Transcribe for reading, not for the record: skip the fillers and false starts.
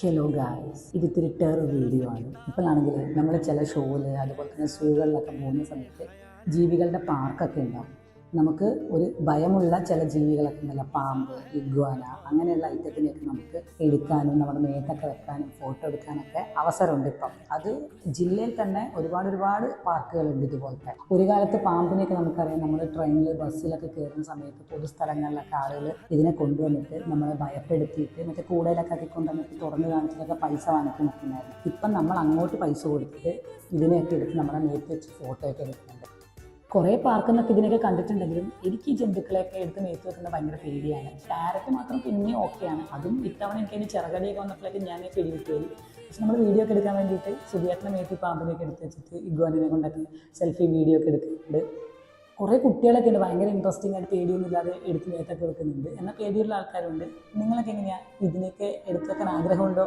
Hello guys, ഇത് ഇത്തിരി terror video ആണ്. ഇപ്പോഴാണെങ്കിൽ നമ്മൾ ചില ഷോയിൽ അതുപോലെ തന്നെ സൂകളിലൊക്കെ പോകുന്ന സമയത്ത് ജീവികളുടെ പാർക്കൊക്കെ ഉണ്ടാവും. നമുക്ക് ഒരു ഭയമുള്ള ചില ജീവികളൊക്കെ ഉണ്ടല്ലോ, പാമ്പ്, ഇഗ്വാന, അങ്ങനെയുള്ള ഐറ്റത്തിനെയൊക്കെ നമുക്ക് എടുക്കാനും നമ്മുടെ മേത്തൊക്കെ വെക്കാനും ഫോട്ടോ എടുക്കാനൊക്കെ അവസരമുണ്ട് ഇപ്പം. അത് ജില്ലയിൽ തന്നെ ഒരുപാട് പാർക്കുകളുണ്ട് ഇതുപോലത്തെ. ഒരു കാലത്ത് പാമ്പിനെയൊക്കെ നമുക്കറിയാം, നമ്മൾ ട്രെയിനിൽ ബസ്സിലൊക്കെ കയറുന്ന സമയത്ത് പൊതുസ്ഥലങ്ങളിലൊക്കെ ആളുകൾ ഇതിനെ കൊണ്ടുവന്നിട്ട് നമ്മളെ ഭയപ്പെടുത്തിയിട്ട് മറ്റേ കൂടയിലൊക്കെ ആക്കി കൊണ്ടുവന്നിട്ട് തുറന്ന് കാണിച്ചിട്ടൊക്കെ പൈസ വാങ്ങിക്കുന്നുണ്ടായിരുന്നു. ഇപ്പം നമ്മൾ അങ്ങോട്ട് പൈസ കൊടുത്തിട്ട് ഇതിനെയൊക്കെ എടുത്ത് നമ്മുടെ മേത്ത് വെച്ച് ഫോട്ടോ ഒക്കെ എടുക്കുന്നുണ്ട്. കുറേ പാർക്കിൽ നിന്നൊക്കെ ഇതിനൊക്കെ കണ്ടിട്ടുണ്ടെങ്കിലും എനിക്ക് ഈ ജന്തുക്കളെയൊക്കെ എടുത്ത് മേത്ത് വെക്കുന്നത് ഭയങ്കര പേടിയാണ്. പാരറ്റ് മാത്രം പിന്നെ ഓക്കെയാണ്. അതും ഇത്തവണ എനിക്ക് അതിന് ചിറകടിയൊക്കെ വന്നപ്പോഴേക്ക് ഞാൻ പിടിവിട്ടുപോയി. പക്ഷെ നമ്മൾ വീഡിയോ ഒക്കെ എടുക്കാൻ വേണ്ടിയിട്ട് സുധിയേട്ടൻ്റെ മേത്ത് പാമ്പിനെയൊക്കെ എടുത്ത് വെച്ചിട്ട് ഇഗ്വാനിനെ കൊണ്ടൊക്കെ സെൽഫി വീഡിയോ ഒക്കെ എടുക്കുന്നുണ്ട്. കുറേ കുട്ടികളൊക്കെ ഉണ്ട് ഭയങ്കര ഇൻട്രസ്റ്റിംഗ് ആയിട്ട് പേടിയൊന്നും ഇല്ലാതെ എടുത്ത് മേത്തൊക്കെ വെക്കുന്നുണ്ട്. എന്നാൽ പേടിയുള്ള ആൾക്കാരുണ്ട്. നിങ്ങളൊക്കെ എങ്ങനെയാണ്? ഇതിനൊക്കെ എടുത്ത് വെക്കാൻ ആഗ്രഹമുണ്ടോ?